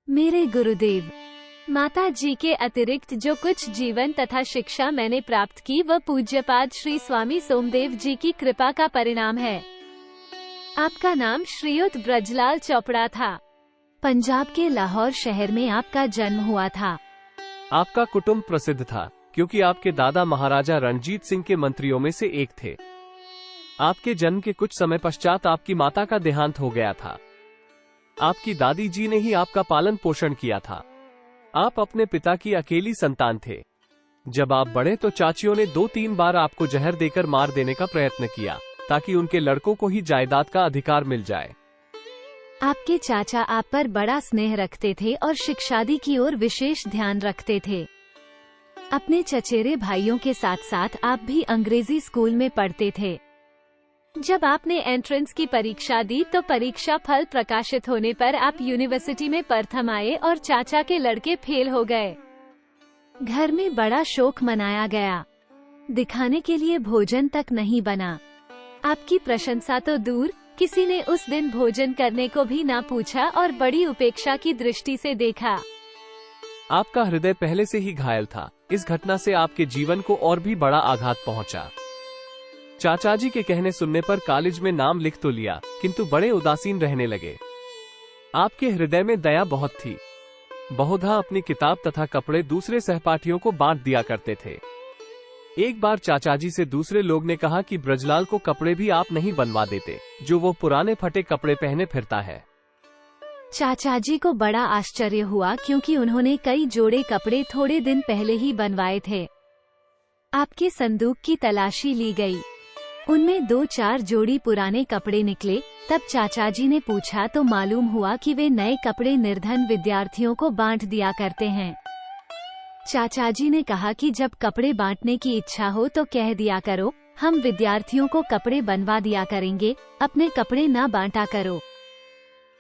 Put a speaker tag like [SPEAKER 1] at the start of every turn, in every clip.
[SPEAKER 1] मेरे गुरुदेव, माता जी के अतिरिक्त जो कुछ जीवन तथा शिक्षा मैंने प्राप्त की वह पूज्यपाद श्री स्वामी सोमदेव जी की कृपा का परिणाम है। आपका नाम श्रीयुत ब्रजलाल चोपड़ा था। पंजाब के लाहौर शहर में आपका जन्म हुआ था।
[SPEAKER 2] आपका कुटुंब प्रसिद्ध था क्योंकि आपके दादा महाराजा रणजीत सिंह के मंत्रियों में से एक थे। आपके जन्म के कुछ समय पश्चात आपकी माता का देहांत हो गया था। आपकी दादी जी ने ही आपका पालन पोषण किया था। आप अपने पिता की अकेली संतान थे। जब आप बढ़े तो चाचियों ने 2-3 बार आपको जहर देकर मार देने का प्रयत्न किया ताकि उनके लड़कों को ही जायदाद का अधिकार मिल जाए।
[SPEAKER 1] आपके चाचा आप पर बड़ा स्नेह रखते थे और शिक्षादि की ओर विशेष ध्यान रखते थे। अपने चचेरे भाइयों के साथ साथ आप भी अंग्रेजी स्कूल में पढ़ते थे। जब आपने एंट्रेंस की परीक्षा दी तो परीक्षा फल प्रकाशित होने पर आप यूनिवर्सिटी में प्रथम आए और चाचा के लड़के फेल हो गए। घर में बड़ा शोक मनाया गया। दिखाने के लिए भोजन तक नहीं बना। आपकी प्रशंसा तो दूर, किसी ने उस दिन भोजन करने को भी ना पूछा और बड़ी उपेक्षा की दृष्टि से देखा।
[SPEAKER 2] आपका हृदय पहले से ही घायल था। इस घटना से आपके जीवन को और भी बड़ा आघात पहुंचा। चाचा जी के कहने सुनने पर कॉलेज में नाम लिख तो लिया, किंतु बड़े उदासीन रहने लगे। आपके हृदय में दया बहुत थी। बहुधा अपनी किताब तथा कपड़े दूसरे सहपाठियों को बांट दिया करते थे। एक बार चाचा जी से दूसरे लोग ने कहा कि ब्रजलाल को कपड़े भी आप नहीं बनवा देते, जो वो पुराने फटे कपड़े पहने फिरता है।
[SPEAKER 1] चाचा जी को बड़ा आश्चर्य हुआ क्योंकि उन्होंने कई जोड़े कपड़े थोड़े दिन पहले ही बनवाए थे। आपके संदूक की तलाशी ली गई। उनमें 2-4 जोड़ी पुराने कपड़े निकले। तब चाचा जी ने पूछा तो मालूम हुआ कि वे नए कपड़े निर्धन विद्यार्थियों को बांट दिया करते हैं। चाचा जी ने कहा कि जब कपड़े बांटने की इच्छा हो तो कह दिया करो, हम विद्यार्थियों को कपड़े बनवा दिया करेंगे, अपने कपड़े ना बांटा करो।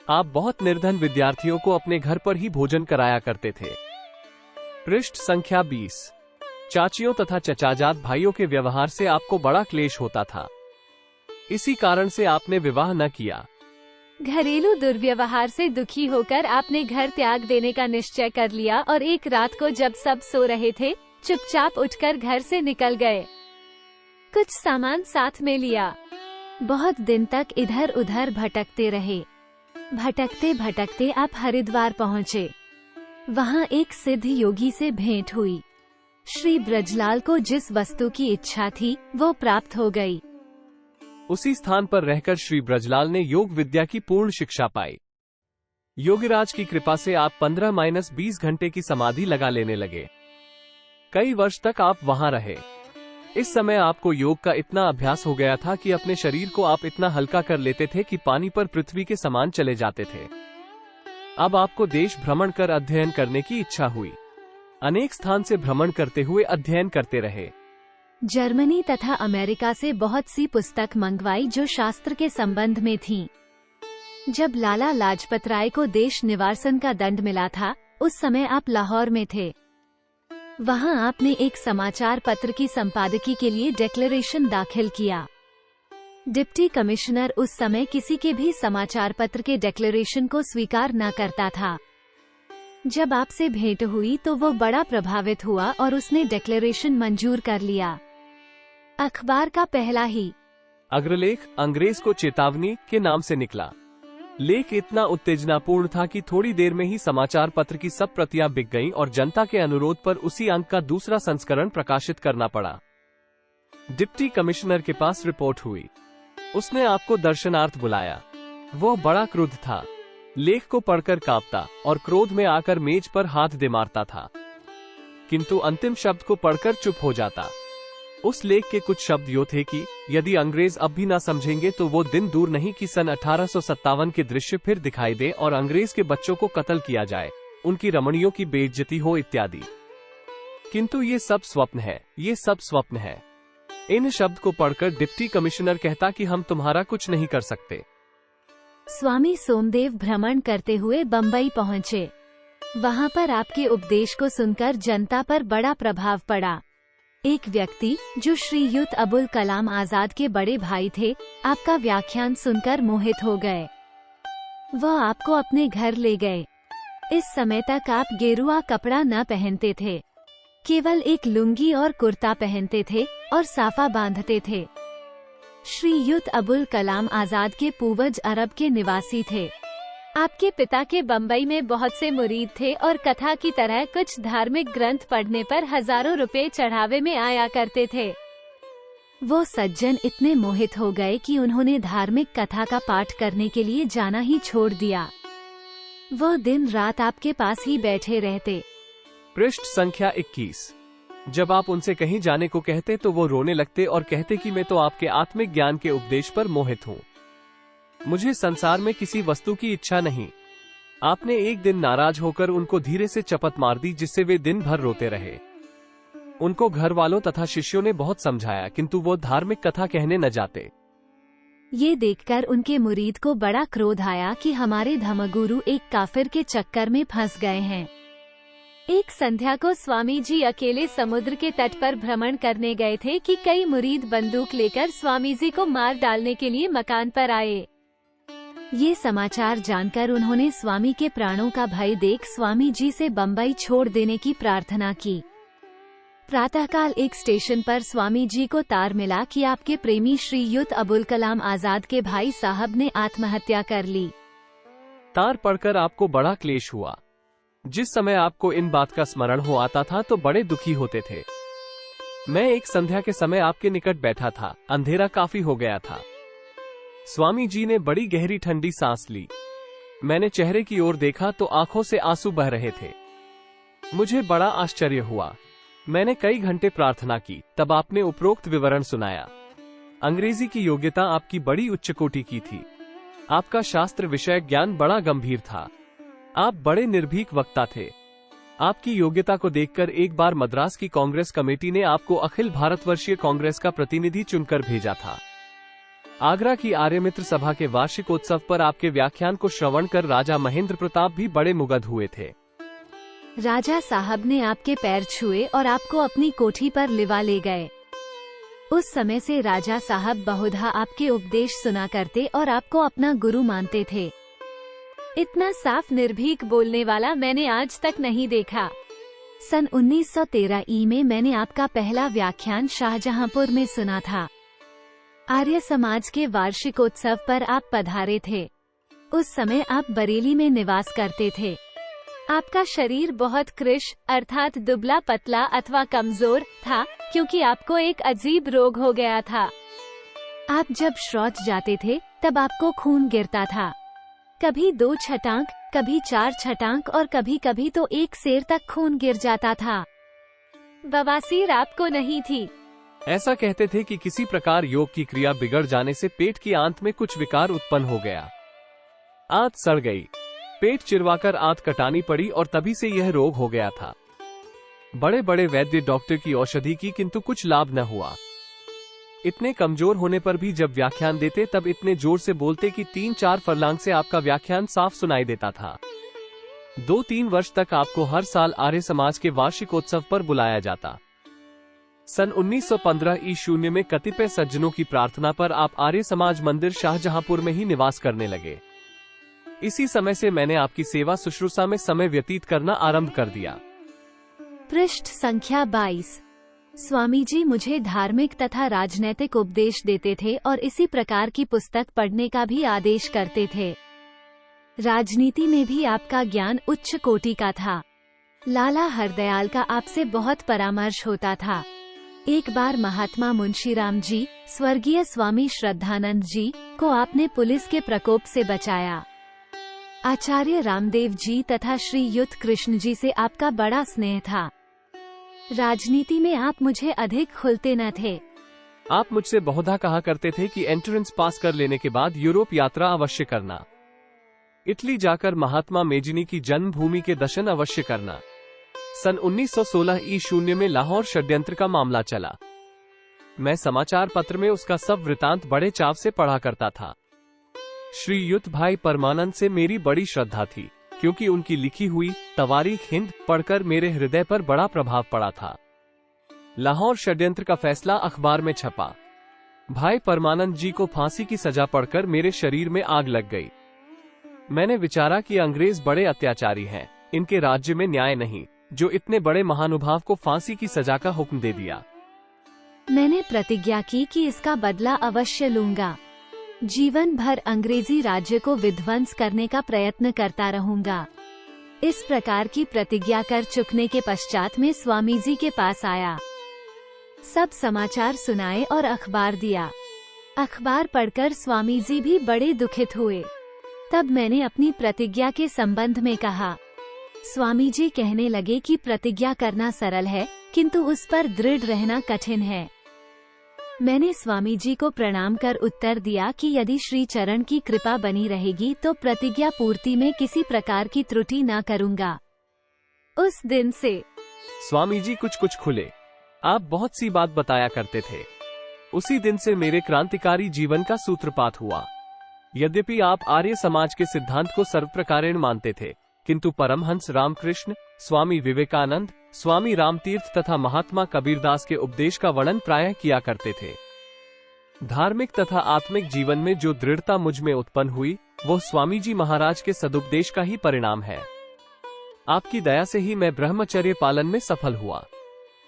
[SPEAKER 2] आप बहुत निर्धन विद्यार्थियों को अपने घर पर ही भोजन कराया करते थे। पृष्ठ संख्या 20। चाचियों तथा चचाजाद भाइयों के व्यवहार से आपको बड़ा क्लेश होता था। इसी कारण से आपने विवाह न किया।
[SPEAKER 1] घरेलू दुर्व्यवहार से दुखी होकर आपने घर त्याग देने का निश्चय कर लिया और एक रात को जब सब सो रहे थे, चुपचाप उठकर घर से निकल गए। कुछ सामान साथ में लिया। बहुत दिन तक इधर उधर भटकते रहे। भटकते भटकते आप हरिद्वार पहुँचे। वहाँ एक सिद्ध योगी से भेंट हुई। श्री ब्रजलाल को जिस वस्तु की इच्छा थी वो प्राप्त हो गई।
[SPEAKER 2] उसी स्थान पर रहकर श्री ब्रजलाल ने योग विद्या की पूर्ण शिक्षा पाई। योगीराज की कृपा से आप 15-20 घंटे की समाधि लगा लेने लगे। कई वर्ष तक आप वहां रहे। इस समय आपको योग का इतना अभ्यास हो गया था कि अपने शरीर को आप इतना हल्का कर लेते थे कि पानी पर पृथ्वी के समान चले जाते थे। अब आपको देश भ्रमण कर अध्ययन करने की इच्छा हुई। अनेक स्थान से भ्रमण करते हुए अध्ययन करते रहे।
[SPEAKER 1] जर्मनी तथा अमेरिका से बहुत सी पुस्तक मंगवाई जो शास्त्र के संबंध में थीं। जब लाला लाजपत राय को देश निवासन का दंड मिला था, उस समय आप लाहौर में थे। वहां आपने एक समाचार पत्र की संपादकी के लिए डिक्लेरेशन दाखिल किया। डिप्टी कमिश्नर उस समय किसी के भी समाचार पत्र के डिक्लेरेशन को स्वीकार न करता था। जब आपसे भेंट हुई तो वो बड़ा प्रभावित हुआ और उसने डिक्लेरेशन मंजूर कर लिया। अखबार का पहला ही
[SPEAKER 2] अग्रलेख अंग्रेज को चेतावनी के नाम से निकला। लेख इतना उत्तेजनापूर्ण था कि थोड़ी देर में ही समाचार पत्र की सब प्रतियां बिक गईं और जनता के अनुरोध पर उसी अंक का दूसरा संस्करण प्रकाशित करना पड़ा। डिप्टी कमिश्नर के पास रिपोर्ट हुई। उसने आपको दर्शनार्थ बुलाया। वो बड़ा क्रुद्ध था। लेख को पढ़कर कांपता और क्रोध में आकर मेज पर हाथ दे मारता था, किंतु अंतिम शब्द को पढ़कर चुप हो जाता। उस लेख के कुछ शब्द यो थे कि यदि अंग्रेज अब भी ना समझेंगे तो वो दिन दूर नहीं कि सन 1857 के दृश्य फिर दिखाई दे और अंग्रेज के बच्चों को कत्ल किया जाए, उनकी रमणियों की बेइज्जती हो इत्यादि। किंतु ये सब स्वप्न है, ये सब स्वप्न है। इन शब्द को पढ़कर डिप्टी कमिश्नर कहता कि हम तुम्हारा कुछ नहीं कर सकते।
[SPEAKER 1] स्वामी सोमदेव भ्रमण करते हुए बम्बई पहुँचे। वहाँ पर आपके उपदेश को सुनकर जनता पर बड़ा प्रभाव पड़ा। एक व्यक्ति जो श्रीयुत अबुल कलाम आजाद के बड़े भाई थे, आपका व्याख्यान सुनकर मोहित हो गए। वह आपको अपने घर ले गए। इस समय तक आप गेरुआ कपड़ा न पहनते थे, केवल एक लुंगी और कुर्ता पहनते थे और साफा बांधते थे। श्रीयुत अबुल कलाम आजाद के पूर्वज अरब के निवासी थे। आपके पिता के बम्बई में बहुत से मुरीद थे और कथा की तरह कुछ धार्मिक ग्रंथ पढ़ने पर हजारों रुपए चढ़ावे में आया करते थे। वो सज्जन इतने मोहित हो गए कि उन्होंने धार्मिक कथा का पाठ करने के लिए जाना ही छोड़ दिया। वो दिन रात आपके पास ही बैठे रहते।
[SPEAKER 2] पृष्ठ संख्या 21। जब आप उनसे कहीं जाने को कहते तो वो रोने लगते और कहते कि मैं तो आपके आत्मिक ज्ञान के उपदेश पर मोहित हूँ, मुझे संसार में किसी वस्तु की इच्छा नहीं। आपने एक दिन नाराज होकर उनको धीरे से चपत मार दी, जिससे वे दिन भर रोते रहे। उनको घर वालों तथा शिष्यों ने बहुत समझाया, किंतु वो धार्मिक कथा कहने न जाते।
[SPEAKER 1] ये देखकर उनके मुरीद को बड़ा क्रोध आया कि हमारे धर्मगुरु एक काफिर के चक्कर में फंस गए हैं। एक संध्या को स्वामी जी अकेले समुद्र के तट पर भ्रमण करने गए थे कि कई मुरीद बंदूक लेकर स्वामी जी को मार डालने के लिए मकान पर आए। ये समाचार जानकर उन्होंने स्वामी के प्राणों का भय देख स्वामी जी से बम्बई छोड़ देने की प्रार्थना की। प्रातःकाल एक स्टेशन पर स्वामी जी को तार मिला कि आपके प्रेमी श्रीयुत अबुल कलाम आजाद के भाई साहब ने आत्महत्या कर ली।
[SPEAKER 2] तार पढ़कर आपको बड़ा क्लेश हुआ। जिस समय आपको इन बात का स्मरण हो आता था तो बड़े दुखी होते थे। मैं एक संध्या के समय आपके निकट बैठा था, अंधेरा काफी हो गया था। स्वामी जी ने बड़ी गहरी ठंडी सांस ली। मैंने चेहरे की ओर देखा तो आंखों से आंसू बह रहे थे। मुझे बड़ा आश्चर्य हुआ। मैंने कई घंटे प्रार्थना की, तब आपने उपरोक्त विवरण सुनाया। अंग्रेजी की योग्यता आपकी बड़ी उच्च कोटि की थी। आपका शास्त्र विषय ज्ञान बड़ा गंभीर था। आप बड़े निर्भीक वक्ता थे। आपकी योग्यता को देखकर एक बार मद्रास की कांग्रेस कमेटी ने आपको अखिल भारतवर्षीय कांग्रेस का प्रतिनिधि चुनकर भेजा था। आगरा की आर्यमित्र सभा के वार्षिकोत्सव पर आपके व्याख्यान को श्रवण कर राजा महेंद्र प्रताप भी बड़े मुग्ध हुए थे।
[SPEAKER 1] राजा साहब ने आपके पैर छुए और आपको अपनी कोठी पर लिवा ले गए। उस समय से राजा साहब बहुधा आपके उपदेश सुना करते और आपको अपना गुरु मानते थे। इतना साफ निर्भीक बोलने वाला मैंने आज तक नहीं देखा। सन 1913 में मैंने आपका पहला व्याख्यान शाहजहांपुर में सुना था। आर्य समाज के वार्षिकोत्सव पर आप पधारे थे। उस समय आप बरेली में निवास करते थे। आपका शरीर बहुत कृश अर्थात दुबला पतला अथवा कमजोर था, क्योंकि आपको एक अजीब रोग हो गया था। आप जब शौच जाते थे तब आपको खून गिरता था, कभी 2 छटांक, कभी 4 छटांक और कभी कभी तो 1 सेर तक खून गिर जाता था। बवासीर आपको नहीं थी।
[SPEAKER 2] ऐसा कहते थे कि किसी प्रकार योग की क्रिया बिगड़ जाने से पेट की आंत में कुछ विकार उत्पन्न हो गया। आंत सड़ गई, पेट चिरवाकर आंत कटानी पड़ी और तभी से यह रोग हो गया था। बड़े बड़े वैद्य डॉक्टर की औषधि की, किंतु कुछ लाभ न हुआ। इतने कमजोर होने पर भी जब व्याख्यान देते तब इतने जोर से बोलते कि 3-4 फरलांग से आपका व्याख्यान साफ सुनाई देता था। 2-3 वर्ष तक आपको हर साल आर्य समाज के वार्षिकोत्सव पर बुलाया जाता। सन 1915 ईस्वी में कतिपय सज्जनों की प्रार्थना पर आप आर्य समाज मंदिर शाहजहांपुर में ही निवास करने लगे। इसी समय से मैंने आपकी सेवा शुश्रूषा में समय व्यतीत करना आरंभ कर दिया।
[SPEAKER 1] पृष्ठ संख्या 22। स्वामी जी मुझे धार्मिक तथा राजनैतिक उपदेश देते थे और इसी प्रकार की पुस्तक पढ़ने का भी आदेश करते थे। राजनीति में भी आपका ज्ञान उच्च कोटि का था। लाला हरदयाल का आपसे बहुत परामर्श होता था। एक बार महात्मा मुंशीराम जी, स्वर्गीय स्वामी श्रद्धानंद जी को आपने पुलिस के प्रकोप से बचाया। आचार्य रामदेव जी तथा श्रीयुत कृष्ण जी से आपका बड़ा स्नेह था। राजनीति में आप मुझे अधिक खुलते न थे।
[SPEAKER 2] आप मुझसे बहुधा कहा करते थे कि एंट्रेंस पास कर लेने के बाद यूरोप यात्रा अवश्य करना, इटली जाकर महात्मा मेजिनी की जन्मभूमि के दर्शन अवश्य करना। सन 1916 ईस्वी में लाहौर षड्यंत्र का मामला चला। मैं समाचार पत्र में उसका सब वृतांत बड़े चाव से पढ़ा करता था। श्रीयुत भाई परमानंद से मेरी बड़ी श्रद्धा थी, क्योंकि उनकी लिखी हुई तवारीख हिंद पढ़कर मेरे हृदय पर बड़ा प्रभाव पड़ा था। लाहौर षड्यंत्र का फैसला अखबार में छपा। भाई परमानंद जी को फांसी की सजा पड़कर मेरे शरीर में आग लग गई। मैंने विचारा कि अंग्रेज बड़े अत्याचारी हैं, इनके राज्य में न्याय नहीं, जो इतने बड़े महानुभाव को फांसी की सजा का हुक्म दे दिया।
[SPEAKER 1] मैंने प्रतिज्ञा की कि इसका बदला अवश्य लूंगा। जीवन भर अंग्रेजी राज्य को विध्वंस करने का प्रयत्न करता रहूंगा। इस प्रकार की प्रतिज्ञा कर चुकने के पश्चात मैं स्वामी जी के पास आया। सब समाचार सुनाए और अखबार दिया। अखबार पढ़कर स्वामी जी भी बड़े दुखित हुए। तब मैंने अपनी प्रतिज्ञा के संबंध में कहा। स्वामी जी कहने लगे कि प्रतिज्ञा करना सरल है, किंतु उस पर दृढ़ रहना कठिन है। मैंने स्वामी जी को प्रणाम कर उत्तर दिया कि यदि श्री चरण की कृपा बनी रहेगी तो प्रतिज्ञा पूर्ति में किसी प्रकार की त्रुटि न करूंगा। उस दिन से
[SPEAKER 2] स्वामी जी कुछ खुले। आप बहुत सी बात बताया करते थे। उसी दिन से मेरे क्रांतिकारी जीवन का सूत्रपात हुआ। यद्यपि आप आर्य समाज के सिद्धांत को सर्वप्रकारेण मानते थे, किंतु परमहंस रामकृष्ण, स्वामी विवेकानंद, स्वामी रामतीर्थ तथा महात्मा कबीरदास के उपदेश का वर्णन प्रायः किया करते थे। धार्मिक तथा आत्मिक जीवन में जो दृढ़ता मुझ में उत्पन्न हुई, वो स्वामी जी महाराज के सदुपदेश का ही परिणाम है। आपकी दया से ही मैं ब्रह्मचर्य पालन में सफल हुआ।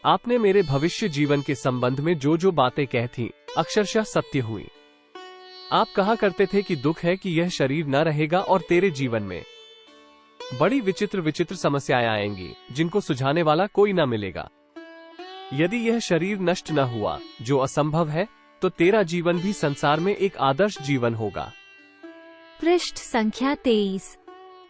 [SPEAKER 2] आपने मेरे भविष्य जीवन के संबंध में जो बातें कही थी, अक्षरशः सत्य हुई। आप कहा करते थे कि दुख है कि यह शरीर न रहेगा और तेरे जीवन में बड़ी विचित्र समस्याएं आएंगी, जिनको सुझाने वाला कोई न मिलेगा। यदि यह शरीर नष्ट न हुआ, जो असंभव है, तो तेरा जीवन भी संसार में एक आदर्श जीवन होगा।
[SPEAKER 1] पृष्ठ संख्या 23।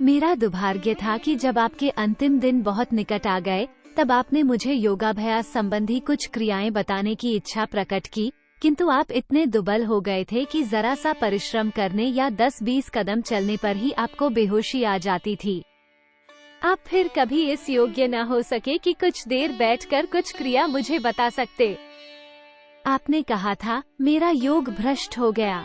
[SPEAKER 1] मेरा दुर्भाग्य था कि जब आपके अंतिम दिन बहुत निकट आ गए, तब आपने मुझे योगाभ्यास संबंधी कुछ क्रियाएं बताने की इच्छा प्रकट की, किंतु आप इतने दुबल हो गए थे कि जरा सा परिश्रम करने या 10-20 कदम चलने पर ही आपको बेहोशी आ जाती थी। आप फिर कभी इस योग्य न हो सके कि कुछ देर बैठकर कुछ क्रिया मुझे बता सकते। आपने कहा था, मेरा योग भ्रष्ट हो गया।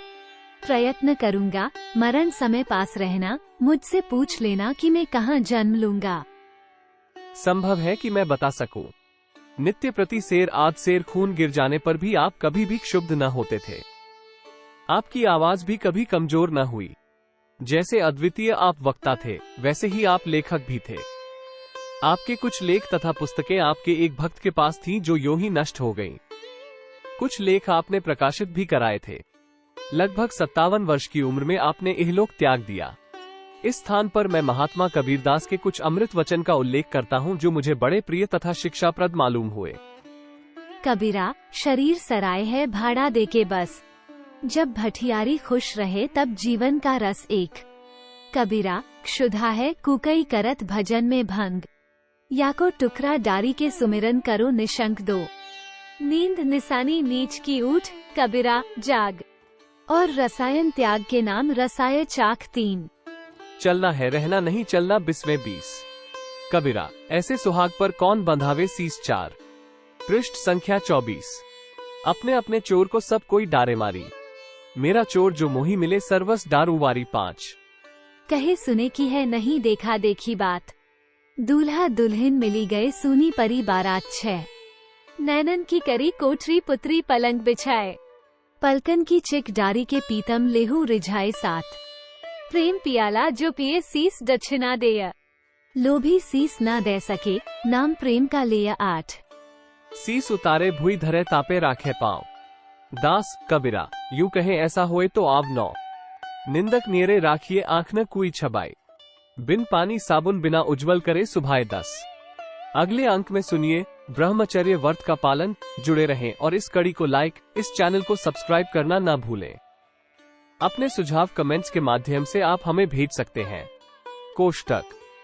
[SPEAKER 1] प्रयत्न करूंगा, मरण समय पास रहना, मुझसे पूछ लेना कि मैं कहाँ जन्म लूंगा।
[SPEAKER 2] संभव है कि मैं बता सकूं। नित्य प्रति सेर आध सेर खून गिर जाने पर भी आप कभी भी क्षुब्ध न होते थे। आपकी आवाज भी कभी कमजोर न हुई। जैसे अद्वितीय आप वक्ता थे, वैसे ही आप लेखक भी थे। आपके कुछ लेख तथा पुस्तकें आपके एक भक्त के पास थीं जो यूं ही नष्ट हो गईं। कुछ लेख आपने प्रकाशित भी कराए थे। लगभग 57 वर्ष की उम्र में आपने इहलोक त्याग दिया। इस स्थान पर मैं महात्मा कबीरदास के कुछ अमृत वचन का उल्लेख करता हूँ, जो मुझे बड़े प्रिय तथा शिक्षाप्रद मालूम हुए।
[SPEAKER 1] कबीरा, शरीर सराय है भाड़ा देके बस। जब भठियारी खुश रहे तब जीवन का रस एक। कबीरा, क्षुधा है कुकई करत भजन में भंग। या को टुकड़ा डारी के सुमिरन करो निशंक दो। नींद निशानी नीच की उठ, कबीरा जाग। और रसायन त्याग के नाम रसाय चाक 3।
[SPEAKER 2] चलना है रहना नहीं चलना 20 कबीरा, ऐसे सुहाग पर कौन बंधावे सीस 4। पृष्ठ संख्या 24। अपने अपने चोर को सब कोई डारे मारी। मेरा चोर जो मोही मिले सर्वस डारूवारी 5।
[SPEAKER 1] कहे सुने की है नहीं देखा देखी बात। दूल्हा दुल्हन मिली गए सूनी परी बारात 6। नैनन की करी कोठरी पुत्री पलंग बिछाए। पलकन की चिक डारी के पीतम लेहू रिझाए 7। प्रेम पियाला जो पिए सीस दक्षिणा देय। लोभी सीस ना दे सके, नाम प्रेम का लेया 8।
[SPEAKER 2] सीस उतारे भुई धरे तापे राखे पाँव। दास, कबीरा, यूं कहे ऐसा होए तो आव 9। निंदक नियरे राखिए आँख न कुई छबाई। बिन पानी साबुन बिना उज्जवल करे सुभाए 10। अगले अंक में सुनिए ब्रह्मचर्य व्रत का पालन। जुड़े रहें और इस कड़ी को लाइक, इस चैनल को सब्सक्राइब करना ना भूलें। अपने सुझाव कमेंट्स के माध्यम से आप हमें भेज सकते हैं। कोष्टक